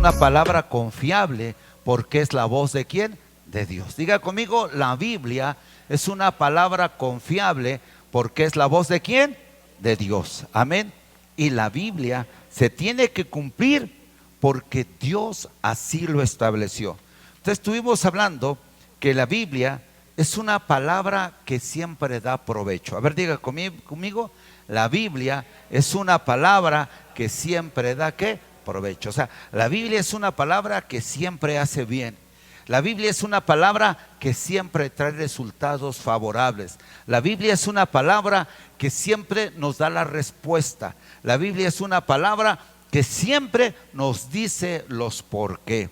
una palabra confiable porque es la voz de ¿quién? De Dios. Diga conmigo, la Biblia es una palabra confiable porque es la voz de ¿quién? De Dios. Amén. Y la Biblia se tiene que cumplir porque Dios así lo estableció. Entonces estuvimos hablando que la Biblia es una palabra que siempre da provecho. A ver, diga conmigo, la Biblia es una palabra que siempre da ¿qué? Provecho. O sea, la Biblia es una palabra que siempre hace bien. La Biblia es una palabra que siempre trae resultados favorables. La Biblia es una palabra que siempre nos da la respuesta. La Biblia es una palabra que siempre nos dice los por qué.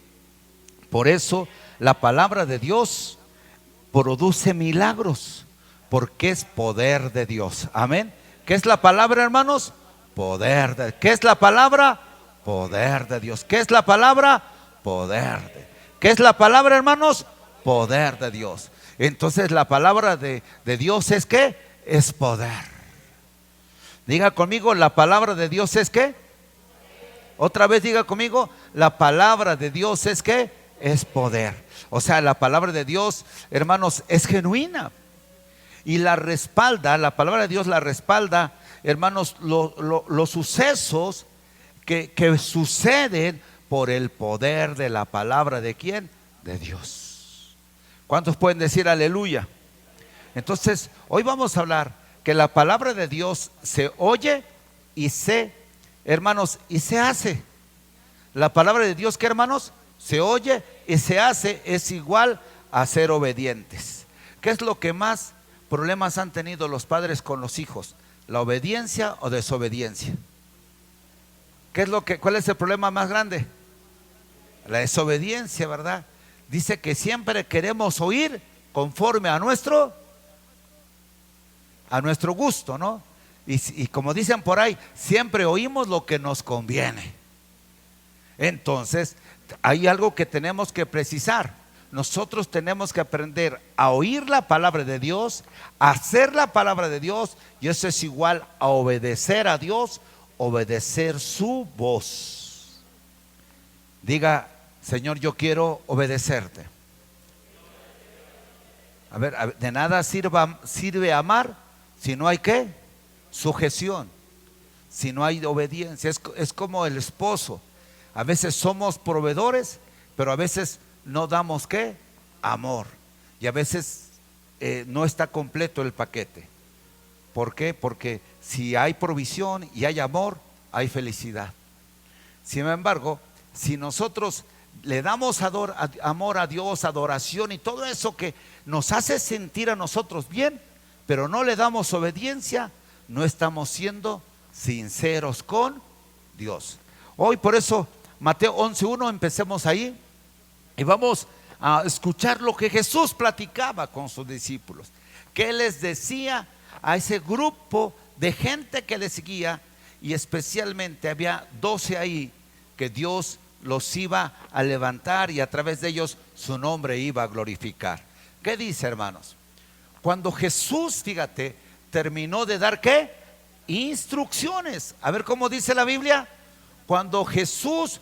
Por eso la palabra de Dios produce milagros, porque es poder de Dios. Amén. ¿Qué es la palabra, hermanos? Poder de. ¿Qué es la palabra? Poder de Dios. ¿Qué es la palabra? Poder de. ¿Qué es la palabra, hermanos? Poder de Dios. Entonces la palabra de Dios es ¿qué? Es poder. Diga conmigo, la palabra de Dios es ¿qué? Otra vez diga conmigo, la palabra de Dios es ¿qué? Es poder. O sea, la palabra de Dios, hermanos, es genuina. Y la respalda, la palabra de Dios la respalda, hermanos, los sucesos que suceden por el poder de la palabra de ¿quién? De Dios. ¿Cuántos pueden decir aleluya? Entonces, hoy vamos a hablar que la palabra de Dios se oye y hermanos, y se hace. La palabra de Dios, ¿qué, hermanos? Se oye y se hace, es igual a ser obedientes. ¿Qué es lo que más problemas han tenido los padres con los hijos? ¿La obediencia o desobediencia? ¿Cuál es el problema más grande? La desobediencia, ¿verdad? Dice que siempre queremos oír conforme a nuestro gusto, ¿no? Y como dicen por ahí, siempre oímos lo que nos conviene. Entonces, hay algo que tenemos que precisar. Nosotros tenemos que aprender a oír la palabra de Dios, a hacer la palabra de Dios, y eso es igual a obedecer a Dios, obedecer su voz. Diga, Señor, yo quiero obedecerte. A ver, de nada sirve amar si no hay ¿qué? Sujeción, si no hay obediencia. Es como el esposo. A veces somos proveedores, pero a veces no damos ¿qué? Amor. Y a veces no está completo el paquete. ¿Por qué? Porque si hay provisión y hay amor, hay felicidad. Sin embargo, si nosotros le damos amor a Dios, adoración y todo eso que nos hace sentir a nosotros bien, pero no le damos obediencia, no estamos siendo sinceros con Dios. Hoy por eso Mateo 11:1, empecemos ahí y vamos a escuchar lo que Jesús platicaba con sus discípulos. Que Él les decía a ese grupo de gente que le seguía, y especialmente había 12 ahí que Dios los iba a levantar y a través de ellos su nombre iba a glorificar. ¿Qué dice, hermanos? Cuando Jesús, fíjate, terminó de dar ¿qué? Instrucciones. A ver cómo dice la Biblia. Cuando Jesús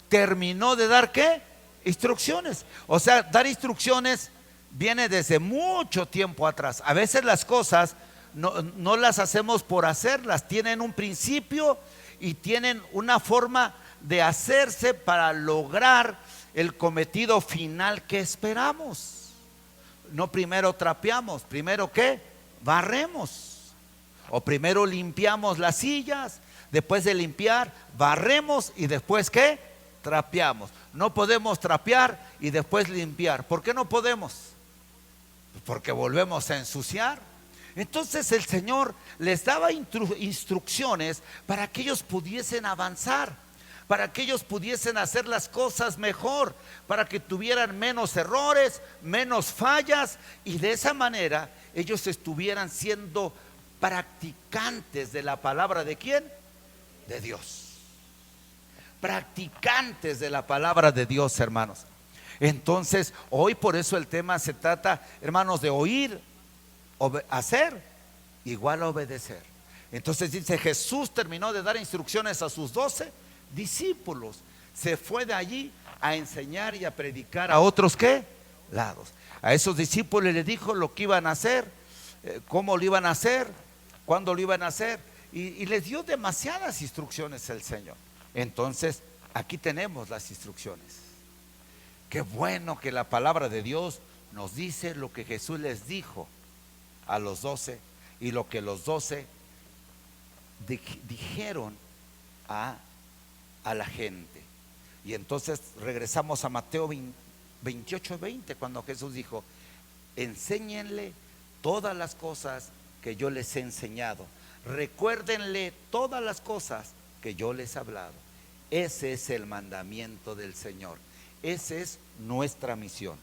terminó de dar ¿qué? Instrucciones. O sea, dar instrucciones viene desde mucho tiempo atrás. A veces las cosas no las hacemos por hacerlas, tienen un principio y tienen una forma de hacerse para lograr el cometido final que esperamos. No primero trapeamos, primero ¿qué? Barremos. O primero limpiamos las sillas, después de limpiar, barremos y después ¿qué? Trapeamos. No podemos trapear y después limpiar. ¿Por qué no podemos? Porque volvemos a ensuciar. Entonces el Señor les daba instrucciones para que ellos pudiesen avanzar, para que ellos pudiesen hacer las cosas mejor, para que tuvieran menos errores, menos fallas, y de esa manera ellos estuvieran siendo practicantes de la palabra ¿de quién? De Dios. Practicantes de la palabra de Dios, hermanos. Entonces, hoy por eso el tema se trata, hermanos, de oír, hacer, igual a obedecer. Entonces dice, Jesús terminó de dar instrucciones a sus 12 discípulos. Se fue de allí a enseñar y a predicar a otros ¿qué? Lados. A esos discípulos les dijo lo que iban a hacer, cómo lo iban a hacer, cuándo lo iban a hacer, y les dio demasiadas instrucciones el Señor. Entonces, aquí tenemos las instrucciones. Qué bueno que la palabra de Dios nos dice lo que Jesús les dijo a los 12 y lo que los 12 dijeron a la gente. Y entonces regresamos a Mateo 28:20, cuando Jesús dijo: enséñenle todas las cosas que yo les he enseñado, recuérdenle todas las cosas que yo les he hablado. Ese es el mandamiento del Señor, esa es nuestra misión.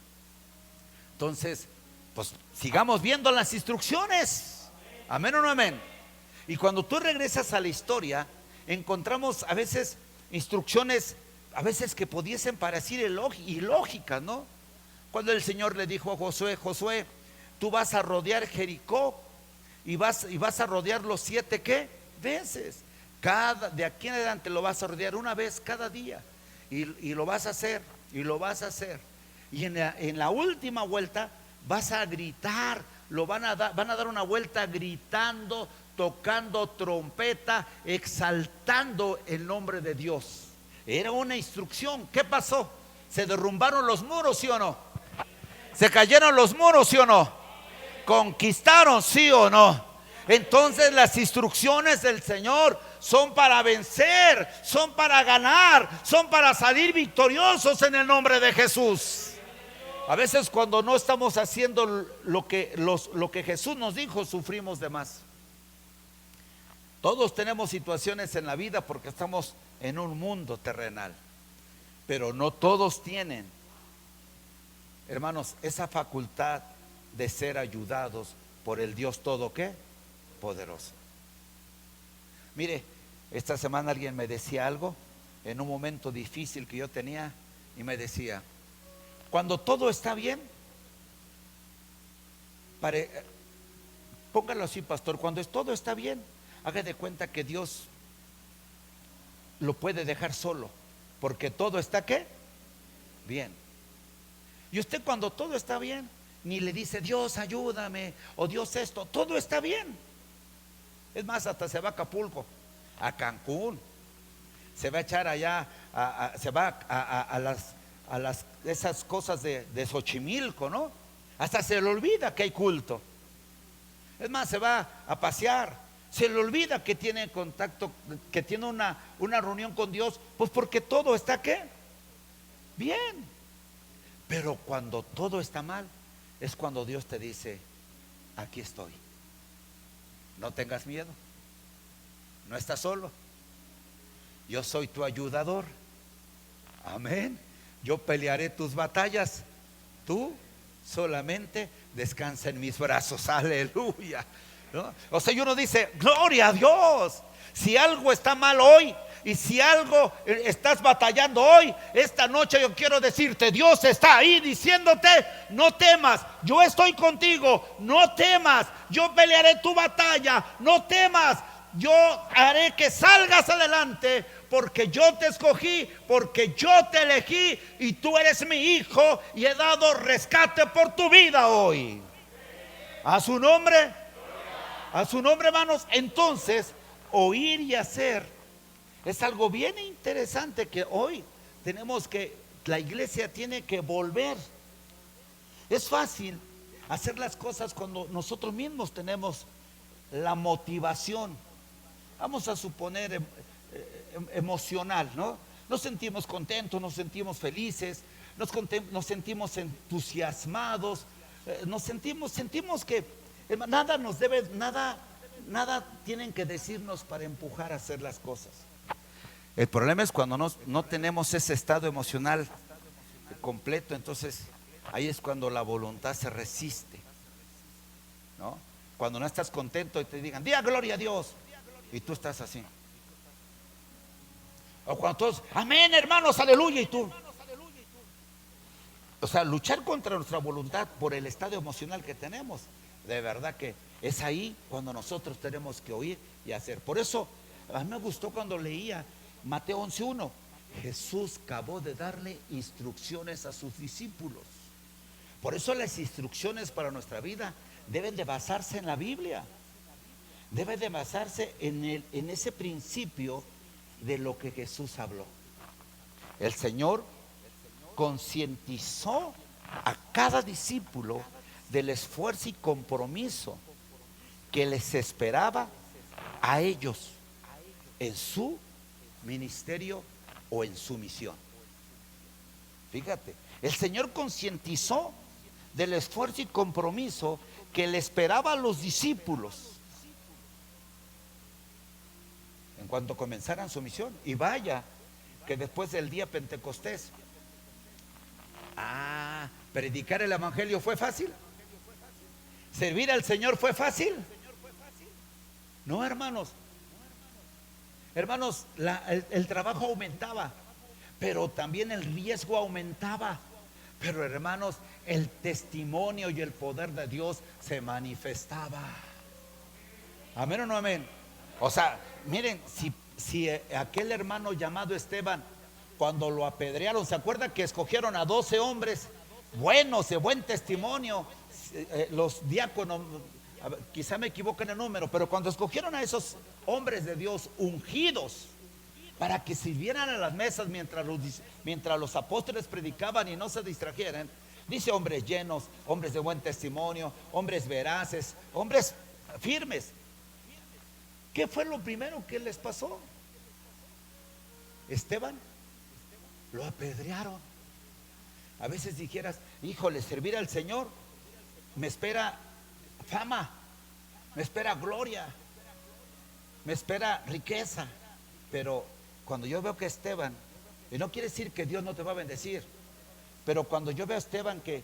Entonces, pues sigamos viendo las instrucciones. Amén o no amén. Y cuando tú regresas a la historia, encontramos a veces instrucciones, a veces que pudiesen parecer ilógicas, ¿no? Cuando el Señor le dijo a Josué: Josué, tú vas a rodear Jericó y vas a rodear los 7 ¿qué? Veces. De aquí en adelante lo vas a rodear una vez cada día. Y lo vas a hacer, y lo vas a hacer. Y en la última vuelta vas a gritar, van a dar una vuelta gritando, tocando trompeta, exaltando el nombre de Dios. Era una instrucción. ¿Qué pasó? ¿Se derrumbaron los muros, sí o no? ¿Se cayeron los muros, sí o no? ¿Conquistaron, sí o no? Entonces las instrucciones del Señor son para vencer, son para ganar, son para salir victoriosos en el nombre de Jesús. A veces cuando no estamos haciendo lo que Jesús nos dijo, sufrimos de más. Todos tenemos situaciones en la vida porque estamos en un mundo terrenal, pero no todos tienen, hermanos, esa facultad de ser ayudados por el Dios todo ¿qué? Poderoso. Mire, esta semana alguien me decía algo en un momento difícil que yo tenía, y me decía: cuando todo está bien, póngalo así, pastor, cuando todo está bien, haga de cuenta que Dios lo puede dejar solo, porque todo está ¿qué? Bien. Y usted, cuando todo está bien, ni le dice: Dios ayúdame, o Dios esto, todo está bien. Es más, hasta se va a Acapulco, a Cancún, se va a echar allá, se va a las esas cosas de Xochimilco, ¿no? Hasta se le olvida que hay culto. Es más, se va a pasear, se le olvida que tiene contacto, que tiene una reunión con Dios, pues porque todo está ¿qué? Bien. Pero cuando todo está mal, es cuando Dios te dice: aquí estoy, no tengas miedo, no estás solo, yo soy tu ayudador. Amén. Yo pelearé tus batallas, tú solamente descansa en mis brazos. Aleluya, ¿no? O sea, uno dice: gloria a Dios. Si algo está mal hoy, y si algo estás batallando hoy, esta noche yo quiero decirte: Dios está ahí diciéndote: no temas, yo estoy contigo, no temas, yo pelearé tu batalla, no temas, yo haré que salgas adelante, porque yo te escogí, porque yo te elegí, y tú eres mi hijo, y he dado rescate por tu vida hoy. A su nombre, hermanos. Entonces, oír y hacer es algo bien interesante que hoy la iglesia tiene que volver. Es fácil hacer las cosas cuando nosotros mismos tenemos la motivación, vamos a suponer emocional, ¿no? Nos sentimos contentos, nos sentimos felices, nos sentimos entusiasmados, sentimos que nada tienen que decirnos para empujar a hacer las cosas. El problema es cuando no tenemos ese estado emocional completo. Entonces ahí es cuando la voluntad se resiste, ¿no? Cuando no estás contento y te digan: diga gloria a Dios, y tú estás así. O cuando todos: amén, hermanos, aleluya, y tú. O sea, luchar contra nuestra voluntad por el estado emocional que tenemos, de verdad que es ahí cuando nosotros tenemos que oír y hacer. Por eso a mí me gustó cuando leía Mateo 11:1. Jesús acabó de darle instrucciones a sus discípulos. Por eso las instrucciones para nuestra vida deben de basarse en la Biblia. Debe de basarse en ese principio de lo que Jesús habló. El Señor concientizó a cada discípulo del esfuerzo y compromiso que les esperaba a ellos en su ministerio o en su misión. Fíjate, el Señor concientizó del esfuerzo y compromiso que le esperaba a los discípulos en cuanto comenzaran su misión. Y vaya que después del día Pentecostés, predicar el evangelio fue fácil. Servir al Señor fue fácil. No, hermanos. Hermanos, el trabajo aumentaba, pero también el riesgo aumentaba. Pero hermanos, el testimonio y el poder de Dios se manifestaba. ¿Amén o no amén? O sea, miren, si aquel hermano llamado Esteban, cuando lo apedrearon, ¿se acuerda que escogieron a 12 hombres buenos, de buen testimonio? Los diáconos, quizá me equivoco en el número, pero cuando escogieron a esos hombres de Dios ungidos para que sirvieran a las mesas mientras los apóstoles predicaban y no se distrajeran, dice: hombres llenos, hombres de buen testimonio, hombres veraces, hombres firmes. ¿Qué fue lo primero que les pasó? Esteban lo apedrearon. A veces dijeras: híjole, servir al Señor me espera fama, me espera gloria, me espera riqueza. Pero cuando yo veo que Esteban, y no quiere decir que Dios no te va a bendecir, pero cuando yo veo a Esteban que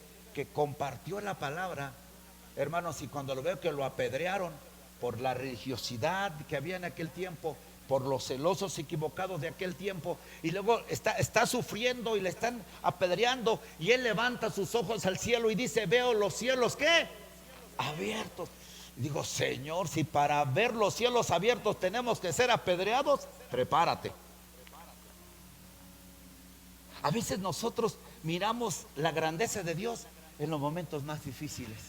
compartió la palabra, hermanos, y cuando lo veo que lo apedrearon por la religiosidad que había en aquel tiempo, por los celosos equivocados de aquel tiempo, y luego está sufriendo y le están apedreando, y él levanta sus ojos al cielo y dice: veo los cielos, ¿qué? Abiertos. Y digo: Señor, si para ver los cielos abiertos tenemos que ser apedreados, prepárate. A veces nosotros miramos la grandeza de Dios en los momentos más difíciles.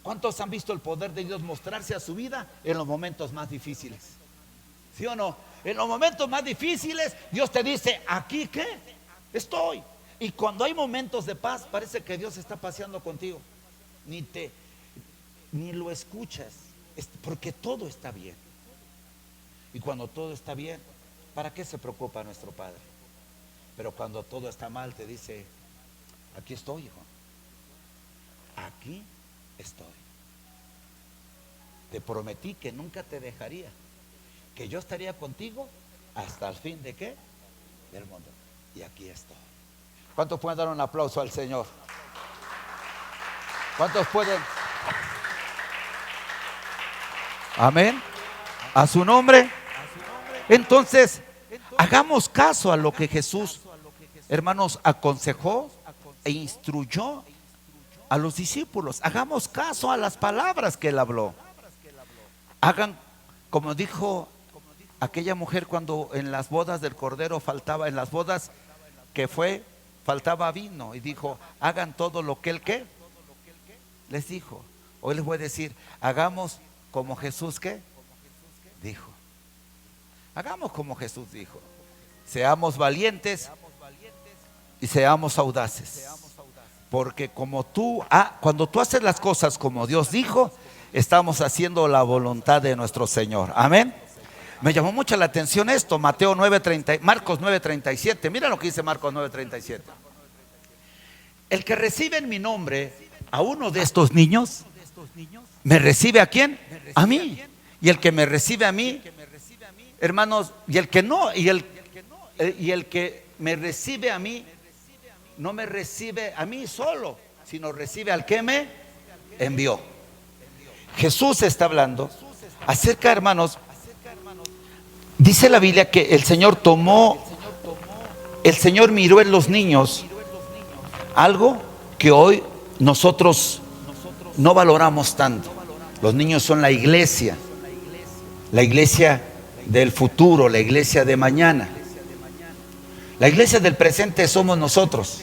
¿Cuántos han visto el poder de Dios mostrarse a su vida en los momentos más difíciles? ¿Sí o no? En los momentos más difíciles Dios te dice: aquí, ¿qué? Estoy. Y cuando hay momentos de paz, parece que Dios está paseando contigo. Ni lo escuchas, porque todo está bien. Y cuando todo está bien, ¿para qué se preocupa nuestro Padre? Pero cuando todo está mal, te dice: aquí estoy, hijo. Aquí estoy. Te prometí que nunca te dejaría, que yo estaría contigo hasta el fin de ¿qué? Del mundo. Y aquí estoy. ¿Cuántos pueden dar un aplauso al Señor? ¿Cuántos pueden? Amén. A su nombre. Entonces, hagamos caso a lo que Jesús, hermanos, aconsejó e instruyó a los discípulos. Hagamos caso a las palabras que él habló. Hagan como dijo aquella mujer cuando en las bodas del Cordero faltaba, en las bodas que fue, faltaba vino, y dijo: hagan todo lo que él ¿qué? Les dijo. Hoy les voy a decir: hagamos como Jesús ¿qué? Dijo. Hagamos como Jesús dijo. Seamos valientes y seamos audaces. Porque cuando tú haces las cosas como Dios dijo, estamos haciendo la voluntad de nuestro Señor. Amén. Me llamó mucho la atención esto, Marcos 9:37. Mira lo que dice Marcos 9:37. El que recibe en mi nombre a uno de estos niños, ¿me recibe a quién? A mí. Y el que me recibe a mí, hermanos, y el que me recibe a mí, no me recibe a mí solo, sino recibe al que me envió. Jesús está hablando acerca, hermanos, dice la Biblia que el Señor miró en los niños algo que hoy nosotros no valoramos tanto. Los niños son la iglesia del futuro, la iglesia de mañana. La iglesia del presente somos nosotros.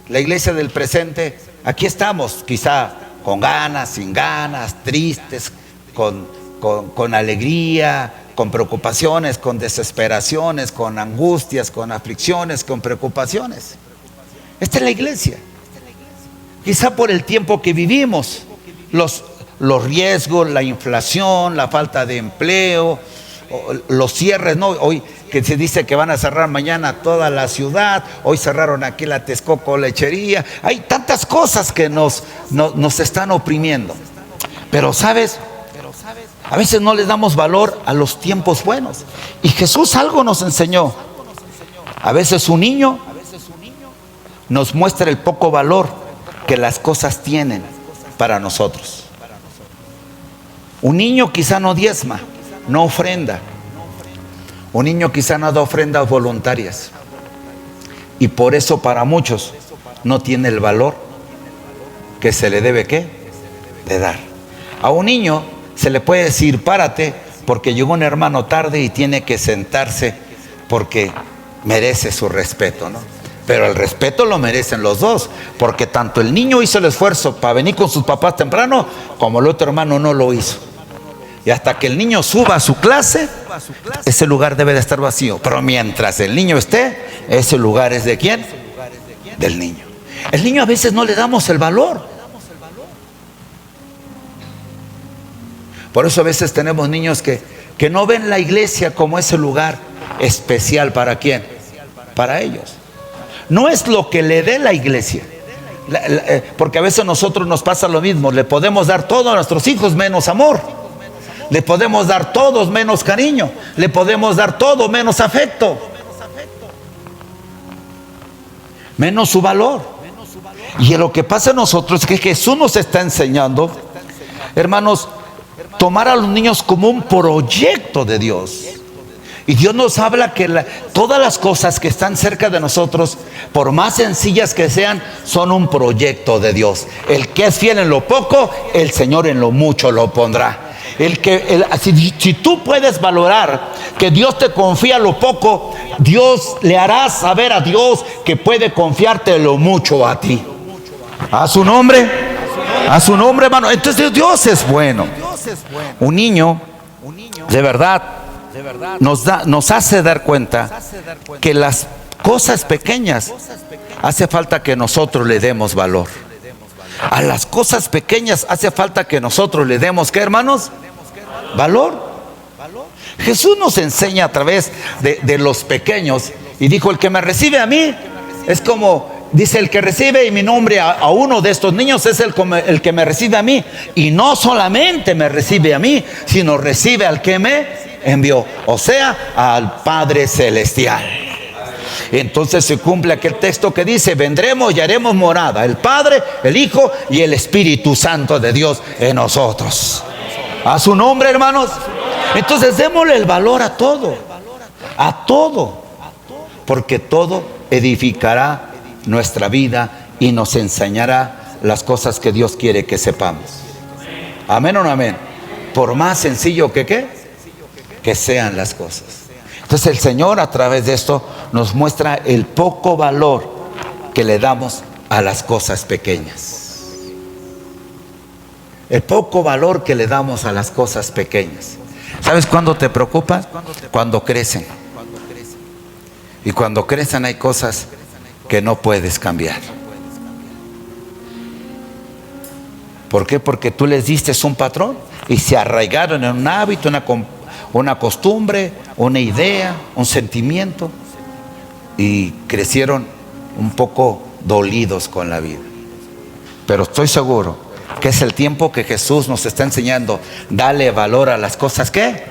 La iglesia del presente, aquí estamos, quizá con ganas, sin ganas, tristes, con alegría, con preocupaciones, con desesperaciones, con angustias, con aflicciones, con preocupaciones. Esta es la iglesia. Quizá por el tiempo que vivimos, los riesgos, la inflación, la falta de empleo, los cierres, ¿no? Hoy que se dice que van a cerrar mañana toda la ciudad, hoy cerraron aquí la Texcoco lechería. Hay tantas cosas que nos están oprimiendo. Pero ¿sabes? A veces no les damos valor a los tiempos buenos. Y Jesús algo nos enseñó. A veces un niño nos muestra el poco valor que las cosas tienen para nosotros. Un niño quizá no diezma, no ofrenda. Un niño quizá no da ofrendas voluntarias. Y por eso para muchos no tiene el valor que se le debe, ¿qué? De dar. A un niño se le puede decir párate porque llegó un hermano tarde y tiene que sentarse porque merece su respeto, ¿no? Pero el respeto lo merecen los dos, porque tanto el niño hizo el esfuerzo para venir con sus papás temprano, como el otro hermano no lo hizo. Y hasta que el niño suba a su clase, ese lugar debe de estar vacío. Pero mientras el niño esté, ese lugar es ¿de quién? Del niño. El niño a veces no le damos el valor. Por eso a veces tenemos niños que no ven la iglesia como ese lugar especial. ¿Para quién? Para ellos. No es lo que le dé la iglesia. Porque a veces a nosotros nos pasa lo mismo. Le podemos dar todo a nuestros hijos menos amor. Le podemos dar todo menos cariño. Le podemos dar todo menos afecto. Menos su valor. Y lo que pasa a nosotros es que Jesús nos está enseñando, hermanos, tomar a los niños como un proyecto de Dios. Y Dios nos habla que todas las cosas que están cerca de nosotros, por más sencillas que sean, son un proyecto de Dios. El que es fiel en lo poco, el Señor en lo mucho lo pondrá. Si tú puedes valorar que Dios te confía lo poco, Dios le hará saber a Dios que puede confiarte lo mucho a ti. A su nombre, hermano. Entonces Dios es bueno. Un niño, de verdad, nos hace dar cuenta que las cosas pequeñas hace falta que nosotros le demos valor. A las cosas pequeñas hace falta que nosotros le demos, ¿qué, hermanos? Valor. Jesús nos enseña a través de los pequeños y dijo: el que me recibe a mí es como, dice, el que recibe mi nombre a uno de estos niños es el que me recibe a mí. Y no solamente me recibe a mí, sino recibe al que me envió, o sea, al Padre Celestial. Entonces se cumple aquel texto que dice: vendremos y haremos morada el Padre, el Hijo y el Espíritu Santo de Dios en nosotros. A su nombre, hermanos. Entonces démosle el valor a todo, porque todo edificará nuestra vida y nos enseñará las cosas que Dios quiere que sepamos. Amén o no amén. Por más sencillo que sean las cosas. Entonces el Señor a través de esto nos muestra el poco valor que le damos a las cosas pequeñas. El poco valor que le damos a las cosas pequeñas. ¿Sabes cuándo te preocupa? Cuando crecen. Y cuando crecen hay cosas que no puedes cambiar. ¿Por qué? Porque tú les diste un patrón y se arraigaron en un hábito, una costumbre, una idea, un sentimiento, y crecieron un poco dolidos con la vida. Pero estoy seguro que es el tiempo que Jesús nos está enseñando: dale valor a las cosas ¿qué?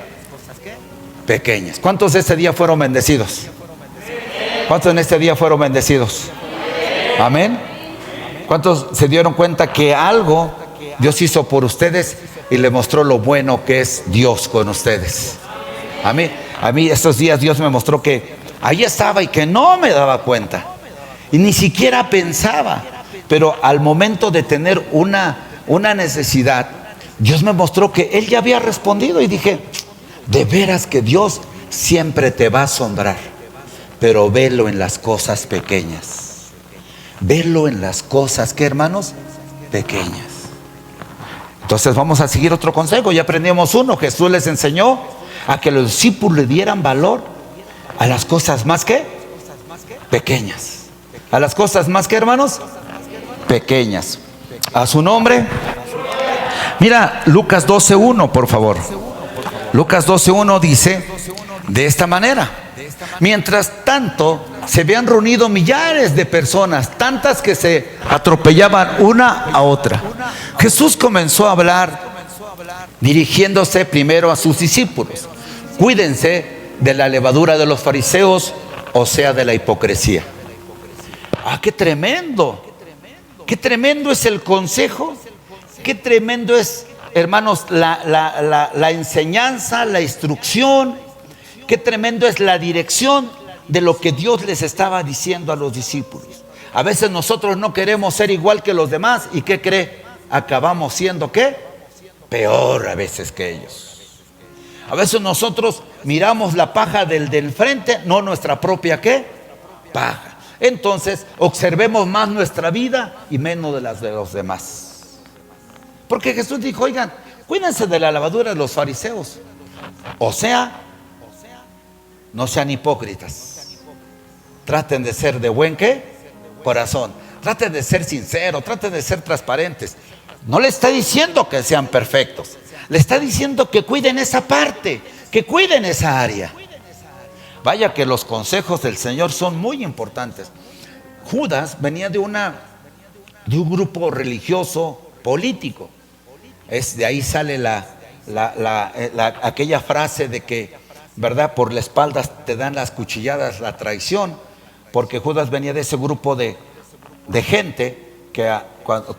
Pequeñas. ¿Cuántos de este día fueron bendecidos? ¿Cuántos en este día fueron bendecidos? Amén. ¿Cuántos se dieron cuenta que algo Dios hizo por ustedes y le mostró lo bueno que es Dios con ustedes? A mí estos días Dios me mostró que ahí estaba y que no me daba cuenta y ni siquiera pensaba, pero al momento de tener una necesidad, Dios me mostró que Él ya había respondido y dije: de veras que Dios siempre te va a asombrar. pero velo en las cosas pequeñas. Velo en las cosas, ¿qué, hermanos? Pequeñas. Entonces vamos a seguir otro consejo. Ya aprendimos uno. Jesús les enseñó a que los discípulos le dieran valor a las cosas más que pequeñas. A las cosas más que, hermanos, pequeñas. A su nombre. Mira Lucas 12:1, por favor. Lucas 12:1 dice de esta manera: mientras tanto se habían reunido millares de personas, tantas que se atropellaban una a otra. Jesús comenzó a hablar dirigiéndose primero a sus discípulos. Cuídense de la levadura de los fariseos, o sea, de la hipocresía. ¡Ah, qué tremendo! ¡Qué tremendo es el consejo! ¡Qué tremendo es, hermanos, la enseñanza, la instrucción! ¡Qué tremendo es la dirección de lo que Dios les estaba diciendo a los discípulos! A veces nosotros no queremos ser igual que los demás. ¿Y qué cree? Acabamos siendo, ¿qué? Peor a veces que ellos. A veces nosotros miramos la paja del frente, no nuestra propia, ¿qué? Paja. Entonces observemos más nuestra vida y menos de las de los demás. Porque Jesús dijo: oigan, cuídense de la levadura de los fariseos. O sea, no sean hipócritas. Traten de ser de buen, ¿qué? Corazón. Traten de ser sinceros, traten de ser transparentes. No le está diciendo que sean perfectos. Le está diciendo que cuiden esa parte, que cuiden esa área. Vaya que los consejos del Señor son muy importantes. Judas venía de un grupo religioso político. De ahí sale aquella frase de que, ¿verdad?, por la espalda te dan las cuchilladas, la traición. Porque Judas venía de ese grupo de gente que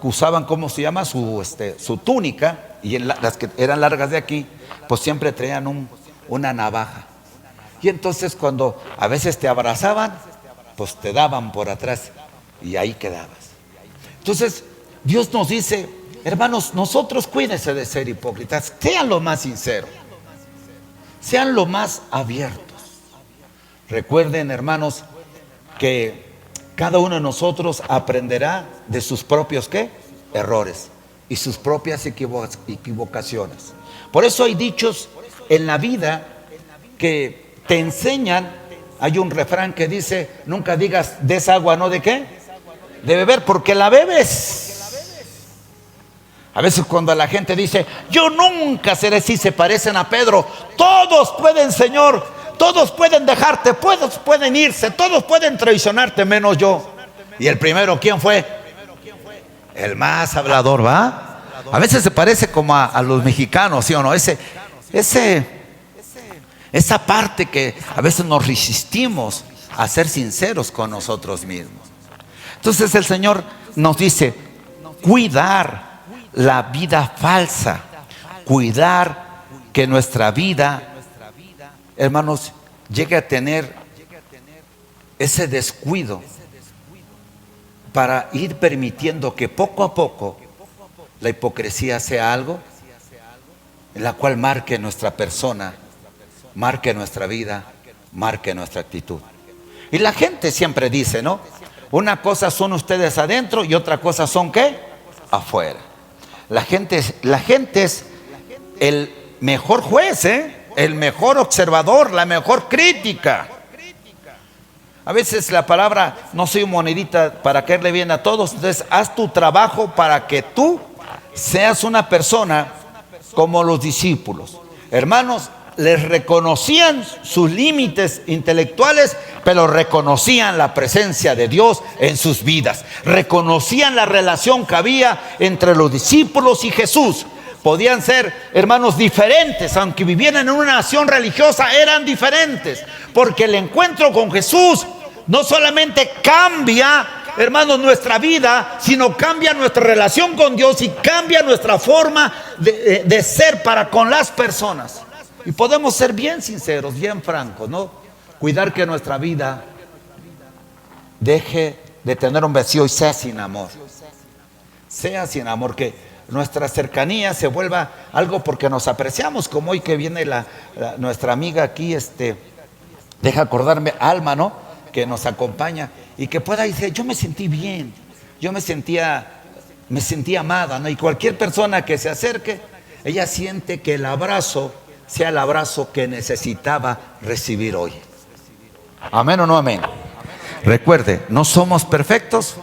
usaban, ¿cómo se llama?, su túnica, y las que eran largas de aquí, pues siempre traían una navaja. Y entonces cuando a veces te abrazaban, pues te daban por atrás y ahí quedabas. Entonces Dios nos dice: hermanos, nosotros cuídense de ser hipócritas, sean lo más sinceros, sean lo más abiertos. Recuerden, hermanos, que cada uno de nosotros aprenderá de sus propios, ¿qué?, errores y sus propias equivocaciones. Por eso hay dichos en la vida que te enseñan. Hay un refrán que dice: nunca digas des agua no de qué, de beber, porque la bebes. A veces cuando la gente dice: yo nunca seré así, se parecen a Pedro. Todos pueden, Señor, todos pueden dejarte, todos pueden irse, todos pueden traicionarte, menos yo. Y el primero, ¿quién fue? El más hablador, ¿va? A veces se parece como a los mexicanos, ¿sí o no? Esa parte que a veces nos resistimos a ser sinceros con nosotros mismos. Entonces el Señor nos dice: cuidar la vida falsa, cuidar que nuestra vida, hermanos, llegue a tener ese descuido para ir permitiendo que poco a poco la hipocresía sea algo en la cual marque nuestra persona, marque nuestra vida, marque nuestra actitud. Y la gente siempre dice, ¿no? Una cosa son ustedes adentro y otra cosa son, ¿qué?, afuera. La gente es el mejor juez, el mejor observador, la mejor crítica. A veces la palabra: no soy monedita para caerle bien a todos. Entonces haz tu trabajo para que tú seas una persona como los discípulos. Hermanos, les reconocían sus límites intelectuales, pero reconocían la presencia de Dios en sus vidas. Reconocían la relación que había entre los discípulos y Jesús. Podían ser, hermanos, diferentes, aunque vivieran en una nación religiosa, eran diferentes, porque el encuentro con Jesús no solamente cambia, hermanos, nuestra vida, sino cambia nuestra relación con Dios y cambia nuestra forma de ser para con las personas. Y podemos ser bien sinceros, bien francos, ¿no? Cuidar que nuestra vida deje de tener un vacío y sea sin amor. Sea sin amor, que nuestra cercanía se vuelva algo porque nos apreciamos, como hoy que viene nuestra amiga aquí, deja acordarme, Alma, ¿no? que nos acompaña y que pueda decir, yo me sentí bien, yo me sentía amada, ¿no? Y cualquier persona que se acerque, ella siente que el abrazo sea el abrazo que necesitaba recibir hoy. ¿Amén o no amén? Recuerde, no somos perfectos,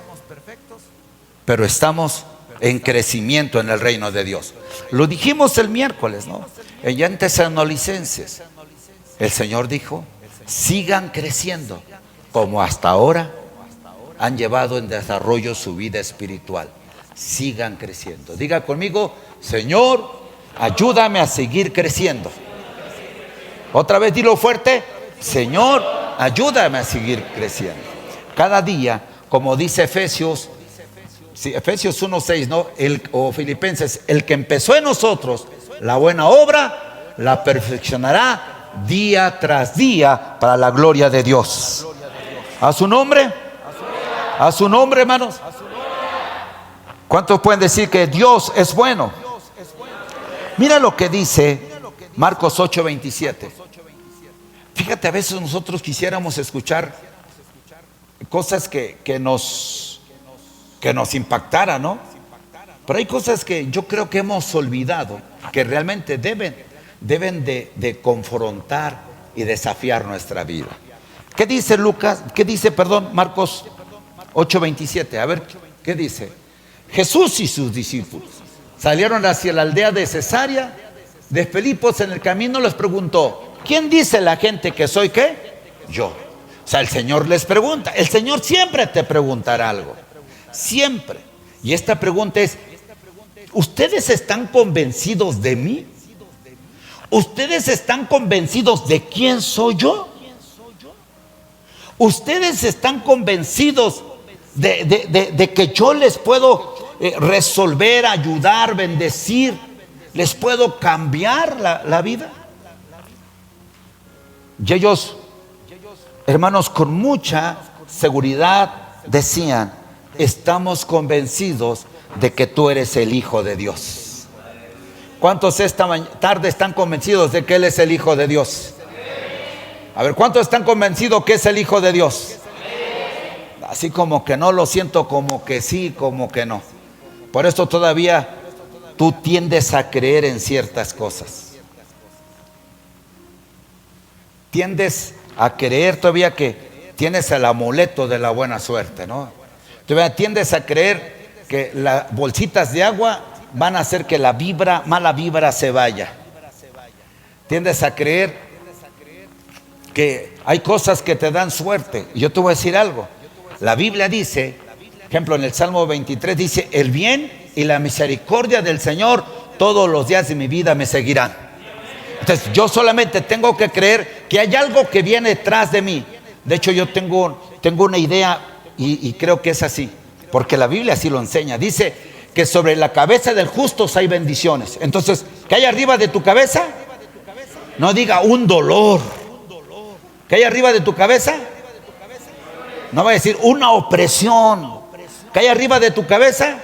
pero estamos en crecimiento en el reino de Dios. Lo dijimos el miércoles, ¿no? Ya en Tesalonicenses, el Señor dijo, sigan creciendo como hasta ahora han llevado en desarrollo su vida espiritual. Sigan creciendo. Diga conmigo, Señor, ayúdame a seguir creciendo. Otra vez dilo fuerte, Señor, ayúdame a seguir creciendo. Cada día, como dice Efesios 1:6, ¿no? O Filipenses, el que empezó en nosotros la buena obra, la perfeccionará día tras día para la gloria de Dios. ¿A su nombre? ¿A su nombre, hermanos? ¿Cuántos pueden decir que Dios es bueno? Mira lo que dice Marcos 8:27. Fíjate, a veces nosotros quisiéramos escuchar cosas que nos impactaran, ¿no? Pero hay cosas que yo creo que hemos olvidado, que realmente deben de confrontar y desafiar nuestra vida. ¿Qué dice Marcos 8:27? A ver, ¿qué dice? Jesús y sus discípulos salieron hacia la aldea de Cesarea de Filipos. En el camino les preguntó, ¿quién dice la gente que soy qué? Yo. O sea, el Señor les pregunta. El Señor siempre te preguntará algo. Siempre. Y esta pregunta es, ¿ustedes están convencidos de mí? ¿Ustedes están convencidos de quién soy yo? ¿Ustedes están convencidos de que yo les puedo resolver, ayudar, bendecir? ¿Les puedo cambiar la vida? Y ellos, hermanos, con mucha seguridad decían, estamos convencidos de que tú eres el Hijo de Dios. ¿Cuántos esta tarde están convencidos de que Él es el Hijo de Dios? A ver, ¿cuántos están convencidos que es el Hijo de Dios? Así como que no, lo siento, como que sí, como que no. Por eso todavía tú tiendes a creer en ciertas cosas. Tiendes a creer todavía que tienes el amuleto de la buena suerte, ¿no? Todavía tiendes a creer que las bolsitas de agua van a hacer que la mala vibra se vaya. Tiendes a creer que hay cosas que te dan suerte. Y yo te voy a decir algo. La Biblia dice, por ejemplo, en el Salmo 23 dice, el bien y la misericordia del Señor todos los días de mi vida me seguirán. Entonces yo solamente tengo que creer que hay algo que viene detrás de mí. De hecho, yo tengo una idea y creo que es así, porque la Biblia así lo enseña. Dice que sobre la cabeza del justo hay bendiciones. Entonces, ¿qué hay arriba de tu cabeza? No diga un dolor. ¿Qué hay arriba de tu cabeza? No va a decir una opresión. ¿Qué hay arriba de tu cabeza?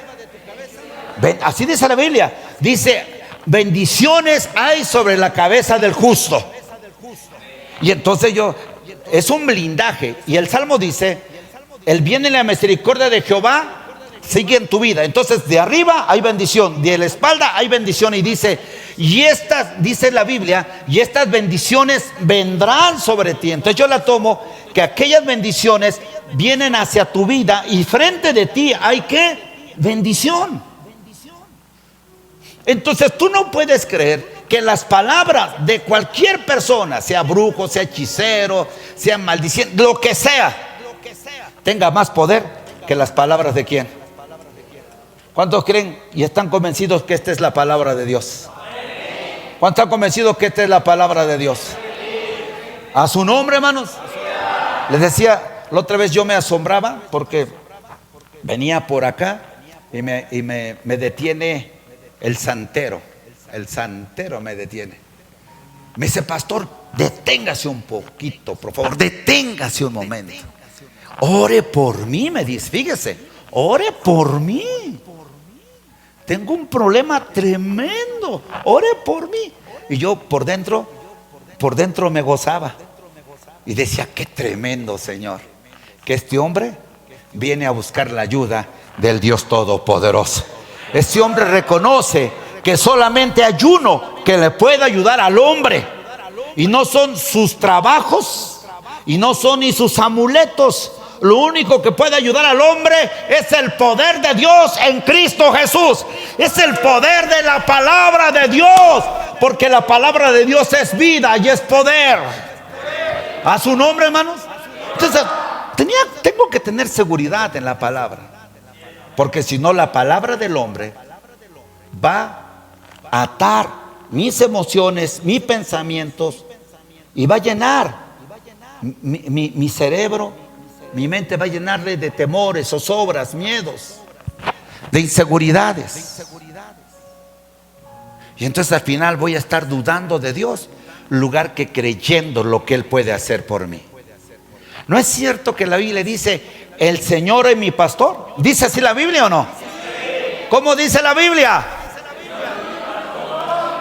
Así dice la Biblia. Dice, bendiciones hay sobre la cabeza del justo. Y entonces es un blindaje. Y el Salmo dice, el bien y la misericordia de Jehová sigue en tu vida. Entonces de arriba hay bendición, de la espalda hay bendición. Y dice, dice la Biblia, y estas bendiciones vendrán sobre ti. Entonces yo la tomo que aquellas bendiciones vienen hacia tu vida y frente de ti hay ¿qué? Bendición. Entonces tú no puedes creer que las palabras de cualquier persona, sea brujo, sea hechicero, sea maldiciente, lo que sea, tenga más poder que las palabras de quién. ¿Cuántos creen y están convencidos que esta es la palabra de Dios? ¿Cuántos están convencidos que esta es la palabra de Dios? A su nombre, hermanos. Les decía, la otra vez yo me asombraba porque venía por acá y me detiene el santero. El santero me detiene. Me dice, pastor, deténgase un poquito, por favor, deténgase un momento. Ore por mí, me dice, fíjese, ore por mí. Tengo un problema tremendo, ore por mí. Y yo por dentro me gozaba. Y decía, qué tremendo, Señor. que este hombre viene a buscar la ayuda del Dios Todopoderoso. Este hombre reconoce que solamente hay uno que le puede ayudar al hombre, y no son sus trabajos y no son ni sus amuletos. Lo único que puede ayudar al hombre es el poder de Dios en Cristo Jesús. Es el poder de la palabra de Dios, porque la palabra de Dios es vida y es poder. A su nombre, hermanos. Entonces tengo que tener seguridad en la palabra, porque si no, la palabra del hombre va a atar mis emociones, mis pensamientos, y va a llenar mi cerebro, mi mente va a llenarle de temores, zozobras, miedos, de inseguridades. Y entonces al final voy a estar dudando de Dios, lugar que creyendo lo que Él puede hacer por mí. ¿No es cierto que la Biblia dice, el Señor es mi pastor? ¿Dice así la Biblia o no? ¿Cómo dice la Biblia?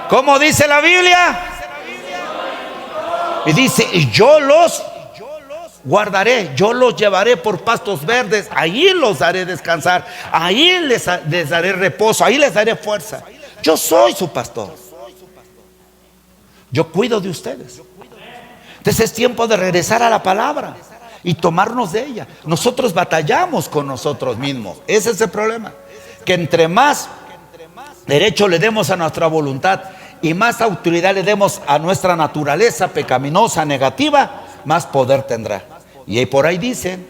¿Cómo dice la Biblia? Y dice, y yo los guardaré, yo los llevaré por pastos verdes, ahí los haré descansar, ahí les daré reposo, ahí les daré fuerza. Yo soy su pastor, yo cuido de ustedes. Entonces es tiempo de regresar a la palabra y tomarnos de ella. Nosotros batallamos con nosotros mismos, ese es el problema, que entre más derecho le demos a nuestra voluntad y más autoridad le demos a nuestra naturaleza pecaminosa, negativa, más poder tendrá. Y por ahí dicen,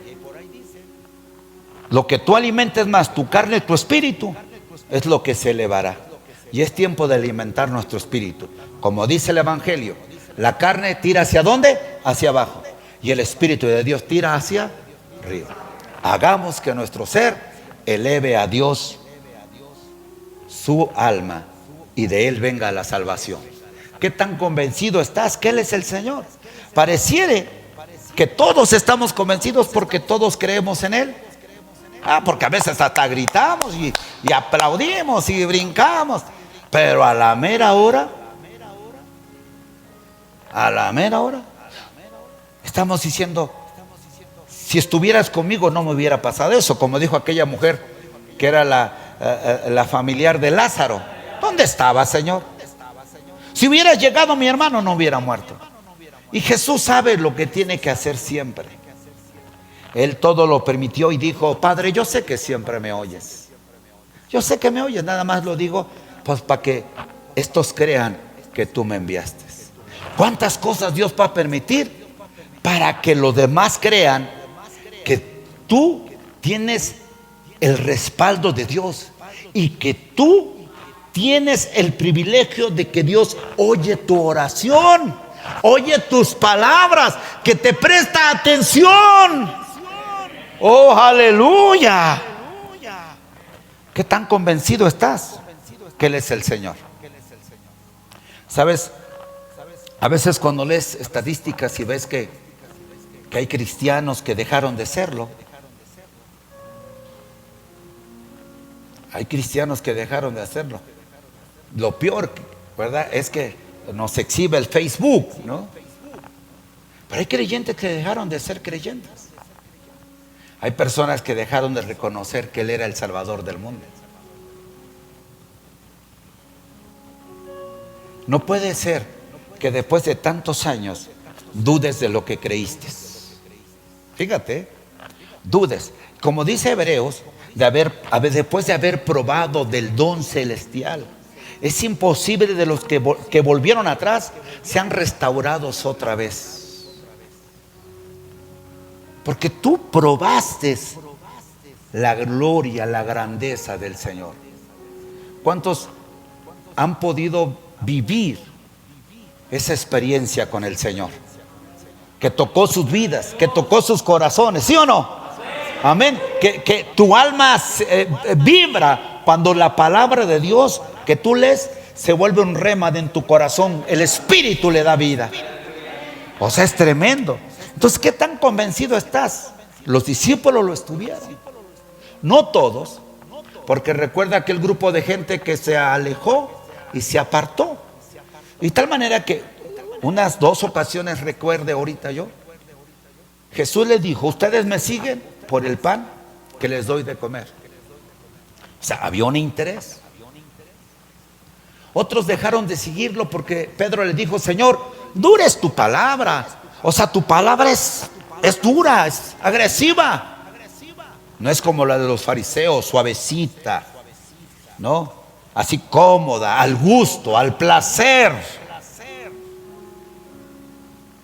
lo que tú alimentes más, tu carne y tu espíritu, es lo que se elevará. Y es tiempo de alimentar nuestro espíritu. Como dice el Evangelio, la carne tira ¿hacia dónde? Hacia abajo. Y el Espíritu de Dios tira hacia arriba. Hagamos que nuestro ser eleve a Dios su alma, y de Él venga la salvación. ¿Qué tan convencido estás que Él es el Señor? Pareciere que todos estamos convencidos porque todos creemos en Él. Porque a veces hasta gritamos y aplaudimos y brincamos, pero a la mera hora estamos diciendo, si estuvieras conmigo no me hubiera pasado eso, como dijo aquella mujer que era la familiar de Lázaro. ¿Dónde estaba, Señor? Si hubiera llegado mi hermano no hubiera muerto. Y Jesús sabe lo que tiene que hacer siempre. Él todo lo permitió y dijo, Padre, yo sé que siempre me oyes. Yo sé que me oyes, nada más lo digo pues para que estos crean que tú me enviaste. ¿Cuántas cosas Dios va a permitir para que los demás crean que tú tienes el respaldo de Dios y que tú tienes el privilegio de que Dios oye tu oración, oye tus palabras, que te presta atención? ¡Oh, aleluya! ¿Qué tan convencido estás que Él es el Señor? ¿Sabes? A veces cuando lees estadísticas y ves que hay cristianos que dejaron de serlo. Hay cristianos que dejaron de hacerlo. Lo peor, ¿verdad?, es que nos exhibe el Facebook, ¿no? Pero hay creyentes que dejaron de ser creyentes. Hay personas que dejaron de reconocer que Él era el Salvador del mundo. No puede ser que después de tantos años dudes de lo que creíste. Fíjate, dudes. Como dice Hebreos, después de haber probado del don celestial, es imposible de los que volvieron atrás sean restaurados otra vez. Porque tú probaste la gloria, la grandeza del Señor. ¿Cuántos han podido vivir esa experiencia con el Señor? Que tocó sus vidas, que tocó sus corazones, ¿sí o no? Amén. Que tu alma vibra cuando la palabra de Dios que tú lees se vuelve un rema en tu corazón. El Espíritu le da vida. O sea, es tremendo. Entonces, ¿qué tan convencido estás? Los discípulos lo estuvieron. No todos, porque recuerda aquel grupo de gente que se alejó y se apartó. Y tal manera que unas 2 ocasiones recuerde ahorita yo, Jesús les dijo: ustedes me siguen por el pan que les doy de comer. O sea, había un interés. Otros dejaron de seguirlo porque Pedro le dijo: Señor, dura es tu palabra. O sea, tu palabra es dura, es agresiva. No es como la de los fariseos, suavecita, ¿no? Así cómoda, al gusto, al placer.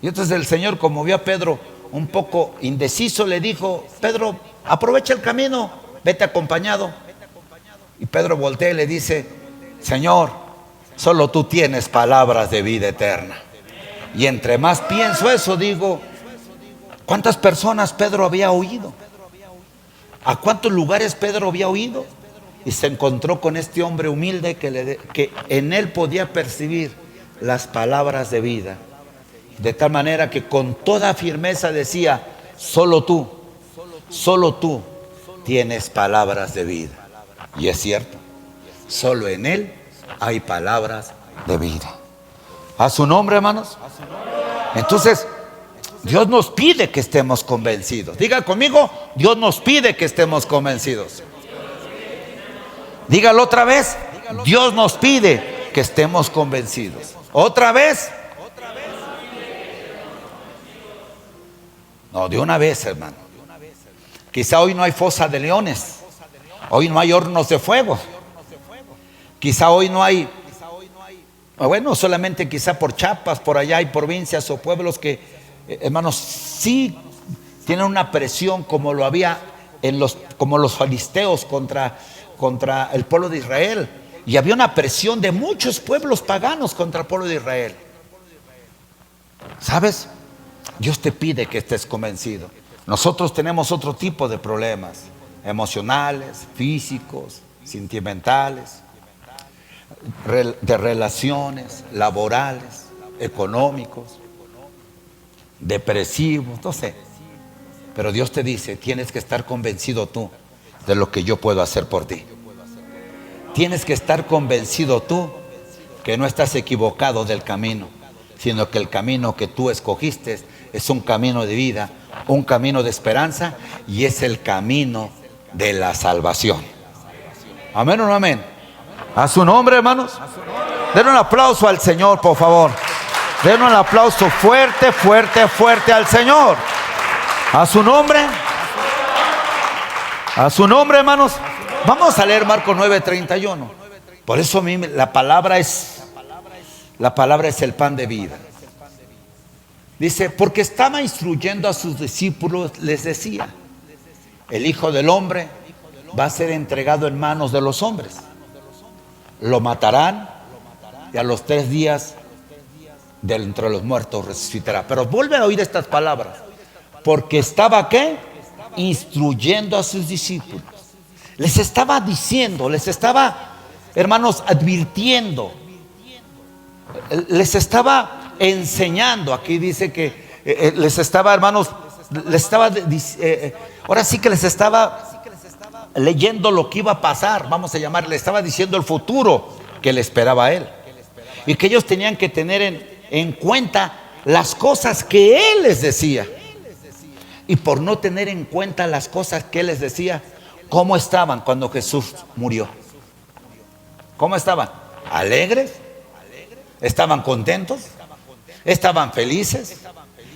Y entonces el Señor, como vio a Pedro un poco indeciso, le dijo: Pedro, aprovecha el camino, vete acompañado. Y Pedro voltea y le dice: Señor, solo tú tienes palabras de vida eterna. Y entre más pienso eso, digo: ¿cuántas personas Pedro había oído? ¿A cuántos lugares Pedro había oído? Y se encontró con este hombre humilde que en él podía percibir las palabras de vida. De tal manera que con toda firmeza decía: solo tú tienes palabras de vida. Y es cierto, solo en él hay palabras de vida. A su nombre, hermanos. Entonces, Dios nos pide que estemos convencidos. Diga conmigo: Dios nos pide que estemos convencidos. Dígalo otra vez: Dios nos pide que estemos convencidos. Otra vez. No, de una vez, hermano. Quizá hoy no hay fosa de leones, hoy no hay hornos de fuego, quizá hoy no hay, bueno, solamente quizá por Chiapas, por allá hay provincias o pueblos que, hermanos, sí tienen una presión como lo había como los filisteos contra el pueblo de Israel. Y había una presión de muchos pueblos paganos contra el pueblo de Israel. ¿Sabes? Dios te pide que estés convencido. Nosotros tenemos otro tipo de problemas emocionales, físicos, sentimentales, de relaciones, laborales, económicos, depresivos, no sé. Pero Dios te dice: tienes que estar convencido tú de lo que yo puedo hacer por ti. Tienes que estar convencido tú que no estás equivocado del camino, sino que el camino que tú escogiste es un camino de vida, un camino de esperanza, y es el camino de la salvación. ¿Amén o no amén? A su nombre, hermanos. Den un aplauso al Señor, por favor. Den un aplauso fuerte, fuerte, fuerte al Señor. A su nombre. A su nombre, hermanos. Vamos a leer Marcos 9:31. Por eso a mí la palabra es el pan de vida. Dice: porque estaba instruyendo a sus discípulos, les decía: el Hijo del Hombre va a ser entregado en manos de los hombres, lo matarán y a los 3 días de entre los muertos resucitará. Pero vuelve a oír estas palabras: porque estaba, ¿qué? Instruyendo a sus discípulos. Les estaba diciendo, les estaba, hermanos, advirtiendo, les estaba enseñando. Aquí dice que les estaba, hermanos, les estaba, ahora sí que les estaba leyendo lo que iba a pasar, vamos a llamarle, le estaba diciendo el futuro que le esperaba a él. Y que ellos tenían que tener en cuenta las cosas que él les decía. Y por no tener en cuenta las cosas que él les decía, ¿cómo estaban cuando Jesús murió? ¿Cómo estaban? ¿Alegres? ¿Estaban contentos? ¿Estaban felices?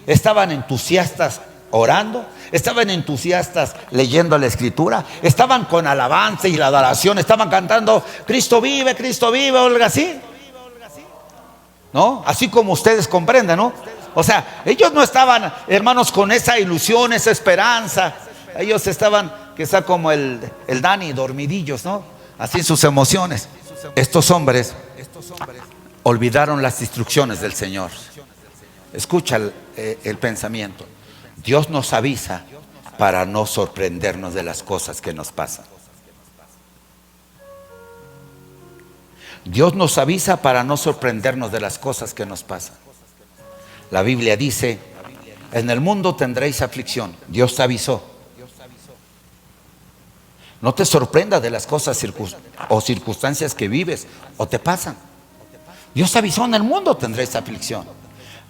¿Estaban entusiastas orando? ¿Estaban entusiastas leyendo la Escritura? ¿Estaban con alabanza y la adoración? ¿Estaban cantando Cristo vive, o algo así? ¿No? Así como ustedes comprenden, ¿no? O sea, ellos no estaban, hermanos, con esa ilusión, esa esperanza. Ellos estaban, quizá como el Dani, dormidillos, ¿no? Así sus emociones. Estos hombres olvidaron las instrucciones del Señor. Escucha el pensamiento. Dios nos avisa para no sorprendernos de las cosas que nos pasan. Dios nos avisa para no sorprendernos de las cosas que nos pasan. La Biblia dice: en el mundo tendréis aflicción. Dios te avisó. No te sorprendas de las cosas o circunstancias que vives o te pasan. Dios te avisó: en el mundo tendréis aflicción.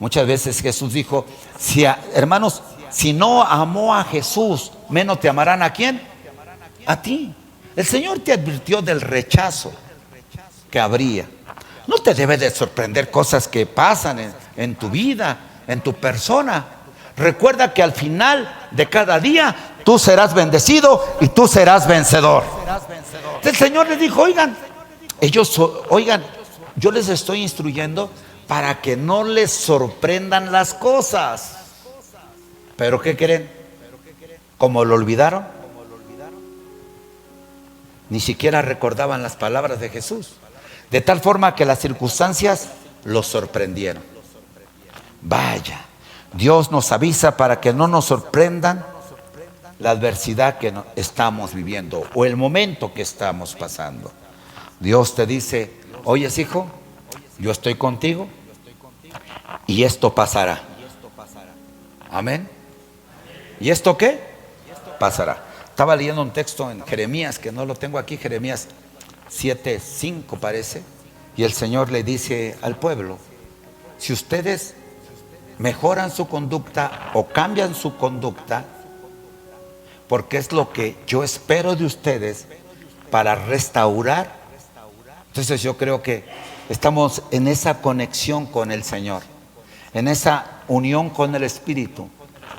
Muchas veces Jesús dijo: hermanos, Si no amó a Jesús, menos te amarán ¿a quién? A ti. El Señor te advirtió del rechazo que habría. No te debe de sorprender cosas que pasan en tu vida, en tu persona. Recuerda que al final de cada día tú serás bendecido y tú serás vencedor. El Señor les dijo, oigan, oigan, yo les estoy instruyendo para que no les sorprendan las cosas. ¿Pero qué creen? Como lo olvidaron, ni siquiera recordaban las palabras de Jesús. De tal forma que las circunstancias los sorprendieron. Vaya, Dios nos avisa para que no nos sorprendan la adversidad que estamos viviendo o el momento que estamos pasando. Dios te dice, oyes hijo, yo estoy contigo y esto pasará. Amén. ¿Y esto qué? Pasará. Estaba leyendo un texto en Jeremías, que no lo tengo aquí, Jeremías 7:5 parece, y el Señor le dice al pueblo, si ustedes mejoran su conducta o cambian su conducta, porque es lo que yo espero de ustedes para restaurar. Entonces yo creo que estamos en esa conexión con el Señor, en esa unión con el Espíritu.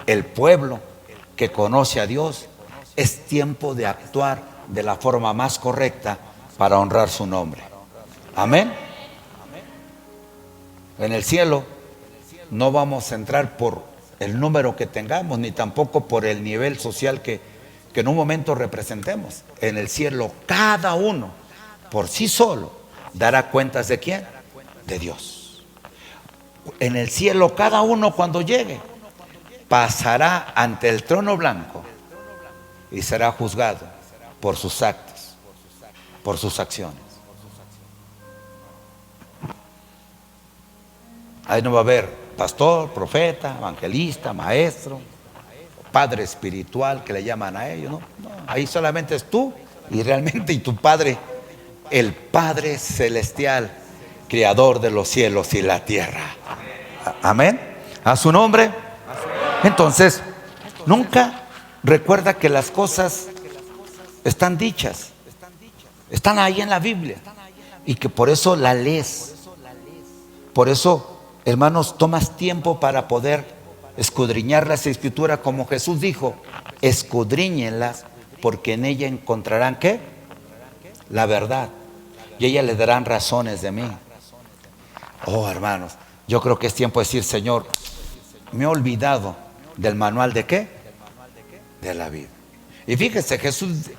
El pueblo que conoce a Dios, es tiempo de actuar de la forma más correcta para honrar su nombre. Amén. En el cielo no vamos a entrar por el número que tengamos, ni tampoco por el nivel social que en un momento representemos. En el cielo cada uno por sí solo dará cuentas ¿de quién? De Dios. En el cielo cada uno cuando llegue pasará ante el trono blanco y será juzgado por sus actos, por sus acciones. Ahí no va a haber pastor, profeta, evangelista, maestro, padre espiritual que le llaman a ellos, ¿no? No, ahí solamente es tú y realmente y tu Padre, el Padre celestial, creador de los cielos y la tierra. Amén. A su nombre. Entonces, nunca recuerda que las cosas están dichas, están ahí en la Biblia y que por eso la lees. Por eso, hermanos, tomas tiempo para poder escudriñar las escrituras, como Jesús dijo, escudriñenlas porque en ella encontrarán ¿qué? La verdad, y ella le darán razones de mí. Oh, hermanos, yo creo que es tiempo de decir, Señor, me he olvidado del manual de ¿qué? De la vida. Y fíjese, Jesús,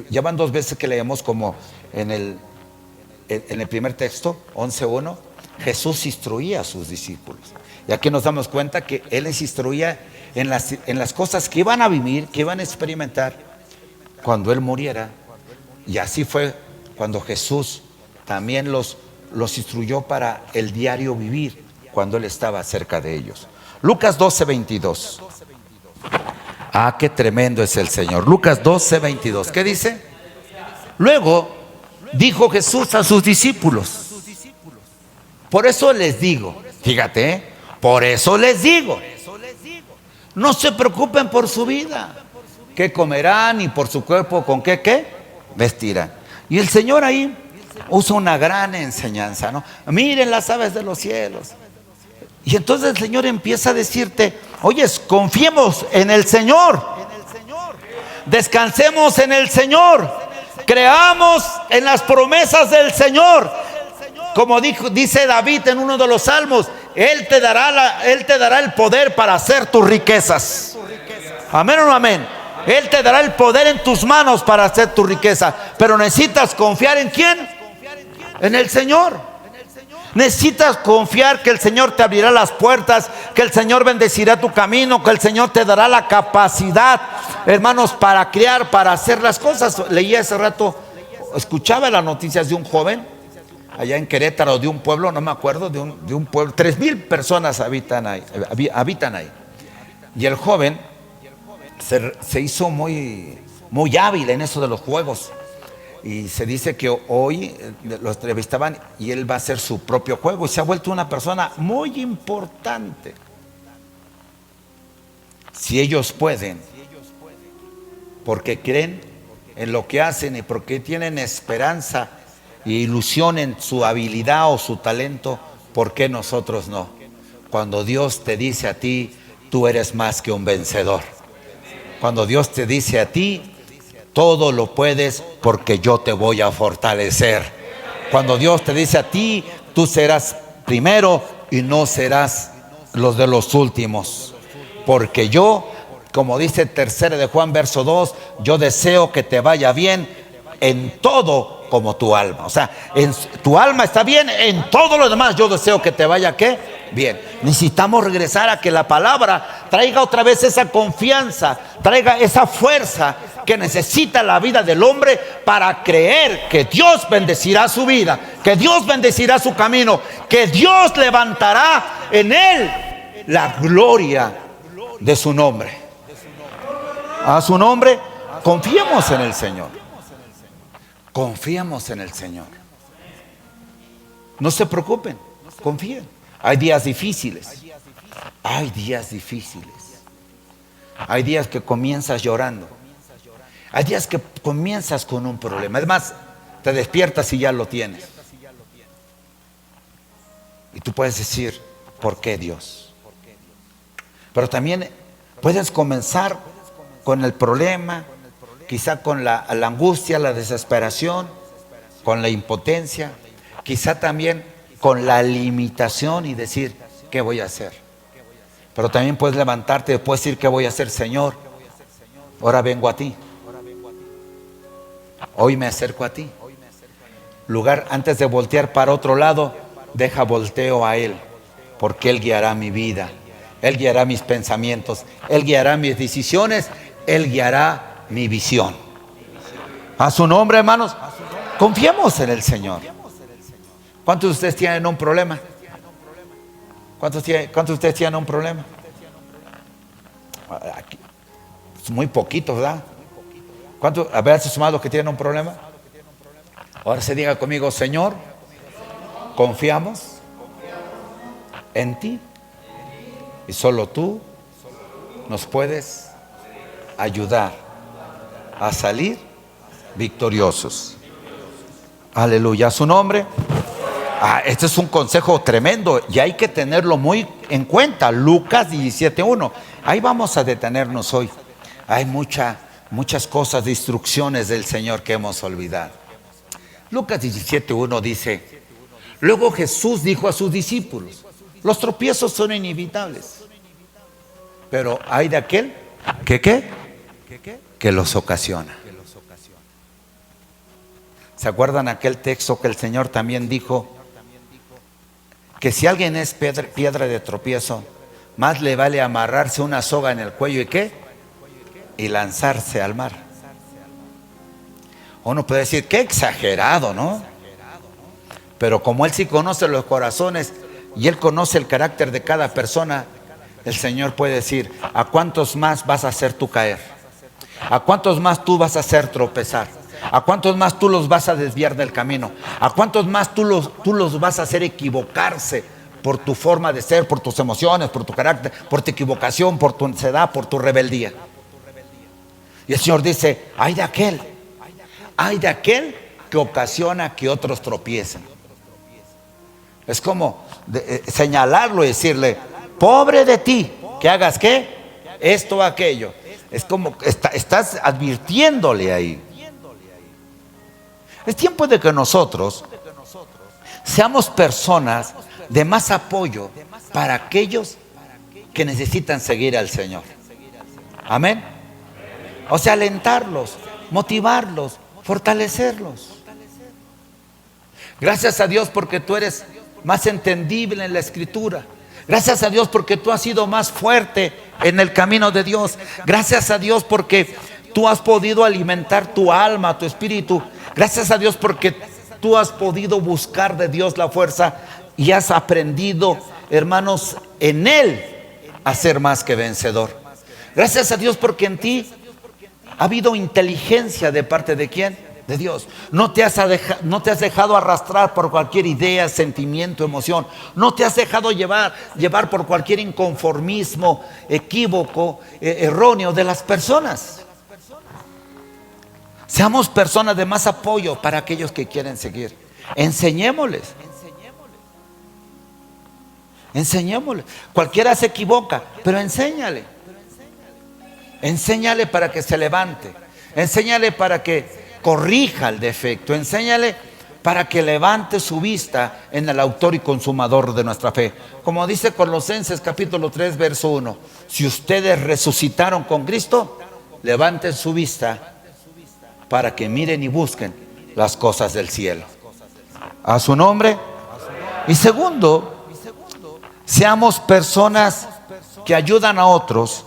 ya van 2 veces que leemos como en el primer texto, 11:1, Jesús instruía a sus discípulos. Y aquí nos damos cuenta que Él les instruía en las cosas que iban a vivir, que iban a experimentar cuando Él muriera. Y así fue cuando Jesús también los instruyó para el diario vivir, cuando Él estaba cerca de ellos. Lucas 12:22. Ah, qué tremendo es el Señor. Lucas 12:22. ¿Qué dice? Luego dijo Jesús a sus discípulos, por eso les digo, fíjate, por eso les digo, no se preocupen por su vida, qué comerán, ni por su cuerpo con qué vestirán. Y el Señor ahí usa una gran enseñanza, ¿no? Miren las aves de los cielos. Y entonces el Señor empieza a decirte, oye, confiemos en el Señor, descansemos en el Señor, creamos en las promesas del Señor. Como dice David en uno de los salmos, Él te dará el poder para hacer tus riquezas. Amén o no amén. Él te dará el poder en tus manos para hacer tu riqueza. Pero necesitas confiar ¿en quién? En el Señor. Necesitas confiar que el Señor te abrirá las puertas, que el Señor bendecirá tu camino, que el Señor te dará la capacidad, hermanos, para crear, para hacer las cosas. Leí hace rato, escuchaba las noticias de un joven allá en Querétaro, de un pueblo, no me acuerdo, de un pueblo, 3,000 personas habitan ahí. Y el joven se hizo muy hábil en eso de los juegos. Y se dice que hoy lo entrevistaban y él va a hacer su propio juego. Y se ha vuelto una persona muy importante. Si ellos pueden, porque creen en lo que hacen y porque tienen esperanza e ilusión en su habilidad o su talento, ¿por qué nosotros no? Cuando Dios te dice a ti, tú eres más que un vencedor. Cuando Dios te dice a ti, todo lo puedes porque yo te voy a fortalecer. Cuando Dios te dice a ti, tú serás primero y no serás los de los últimos. Porque yo, como dice 3 de Juan verso 2, yo deseo que te vaya bien en todo como tu alma. O sea, tu alma está bien, en todo lo demás yo deseo que te vaya ¿qué? Bien. Necesitamos regresar a que la palabra traiga otra vez esa confianza, traiga esa fuerza que necesita la vida del hombre para creer que Dios bendecirá su vida, que Dios bendecirá su camino, que Dios levantará en él la gloria de su nombre. A su nombre, confiemos en el Señor. Confiemos en el Señor. No se preocupen, confíen. Hay días difíciles. Hay días difíciles. Hay días que comienzas llorando. Hay días que comienzas con un problema. Además, te despiertas y ya lo tienes. Y tú puedes decir, ¿por qué Dios? Pero también puedes comenzar con el problema, quizá con la angustia, la desesperación, con la impotencia, quizá también con la limitación y decir, ¿qué voy a hacer? Pero también puedes levantarte y puedes decir, ¿qué voy a hacer, Señor? Ahora vengo a ti. Hoy me acerco a ti. Lugar, antes de voltear para otro lado, deja volteo a Él, porque Él guiará mi vida, Él guiará mis pensamientos, Él guiará mis decisiones, Él guiará mi visión. A su nombre, hermanos, confiemos en el Señor. ¿Cuántos de ustedes tienen un problema? ¿Cuántos de ustedes tienen un problema? Aquí, muy poquitos, ¿verdad? ¿Cuántos? A ver, sumados que tienen un problema. Ahora se diga conmigo, Señor, confiamos en ti y solo tú nos puedes ayudar a salir victoriosos. Aleluya, a su nombre. Este es un consejo tremendo y hay que tenerlo muy en cuenta. Lucas 17:1. Ahí vamos a detenernos hoy. Hay muchas cosas de instrucciones del Señor que hemos olvidado. Lucas 17:1 dice: luego Jesús dijo a sus discípulos, los tropiezos son inevitables, pero hay de aquel que los ocasiona. ¿Se acuerdan aquel texto que el Señor también dijo? Que si alguien es piedra de tropiezo, más le vale amarrarse una soga en el cuello y lanzarse al mar. Uno puede decir, qué exagerado, ¿no? Pero como Él sí conoce los corazones y Él conoce el carácter de cada persona, el Señor puede decir, ¿a cuántos más vas a hacer tú caer? ¿A cuántos más tú vas a hacer tropezar? ¿A cuántos más tú los vas a desviar del camino? ¿A cuántos más tú los vas a hacer equivocarse por tu forma de ser, por tus emociones, por tu carácter, por tu equivocación, por tu necedad, por tu rebeldía? Y el Señor dice, hay de aquel que ocasiona que otros tropiecen. Es como señalarlo y decirle, pobre de ti, que hagas ¿qué? Esto o aquello. Es como estás advirtiéndole ahí. Es tiempo de que nosotros seamos personas de más apoyo para aquellos que necesitan seguir al Señor. Amén. O sea, alentarlos, motivarlos, fortalecerlos. Gracias a Dios porque tú eres más entendible en la Escritura. Gracias a Dios porque tú has sido más fuerte en el camino de Dios. Gracias a Dios porque tú has podido alimentar tu alma, tu espíritu. Gracias a Dios porque tú has podido buscar de Dios la fuerza y has aprendido, hermanos, en Él a ser más que vencedor. Gracias a Dios porque en ti ha habido inteligencia de parte de ¿quién? de Dios. No te has dejado arrastrar por cualquier idea, sentimiento, emoción. No te has dejado llevar por cualquier inconformismo, equívoco, erróneo de las personas. Seamos personas de más apoyo para aquellos que quieren seguir. Enseñémosles. Enseñémosle. Cualquiera se equivoca, pero enséñale. Enséñale para que se levante. Enséñale para que corrija el defecto. Enséñale para que levante su vista en el autor y consumador de nuestra fe. Como dice Colosenses capítulo 3 verso 1. Si ustedes resucitaron con Cristo, levanten su vista para que miren y busquen las cosas del cielo. A su nombre. Y segundo, seamos personas que ayudan a otros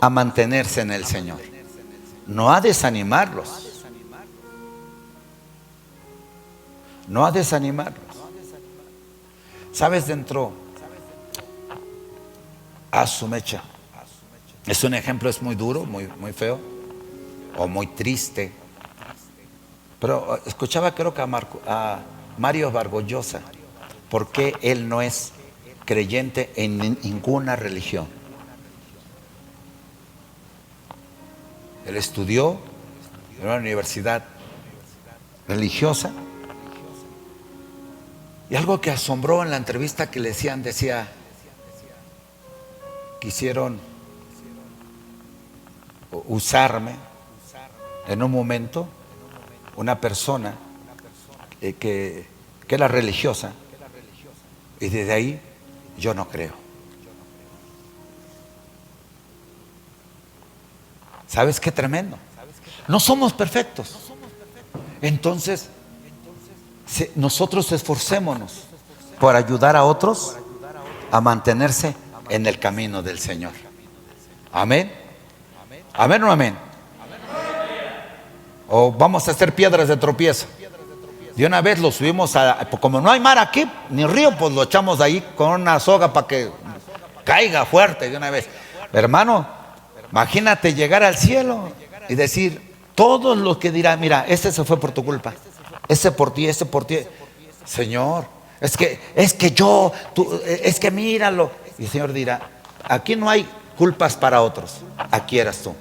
a mantenerse en el Señor, no a desanimarlos. No a desanimarlos. ¿Sabes? Dentro a su mecha. Es un ejemplo, es muy duro, muy feo o muy triste. Pero escuchaba, creo que a Mario Vargollosa, ¿por qué él no es creyente en ninguna religión? Él estudió en una universidad religiosa y algo que asombró en la entrevista que le decía, quisieron usarme en un momento, una persona que era religiosa, y desde ahí yo no creo. ¿Sabes qué tremendo? No somos perfectos. Entonces, nosotros esforcémonos por ayudar a otros a mantenerse en el camino del Señor. Amén. Amén o amén. O vamos a hacer piedras de tropiezo. De una vez lo subimos como no hay mar aquí, ni río, pues lo echamos ahí con una soga para que caiga fuerte de una vez. Hermano, imagínate llegar al cielo y decir, todos los que dirán, mira, ese se fue por tu culpa, ese por ti, ese por ti. Señor, es que míralo. Y el Señor dirá, aquí no hay culpas para otros, aquí eras tú.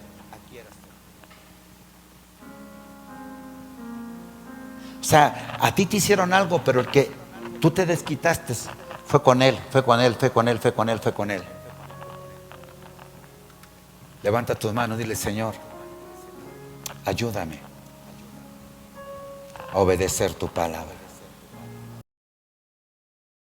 O sea, a ti te hicieron algo, pero el que tú te desquitaste fue con él, fue con él, fue con él, fue con él, fue con él. Levanta tus manos, dile, Señor, ayúdame a obedecer tu palabra.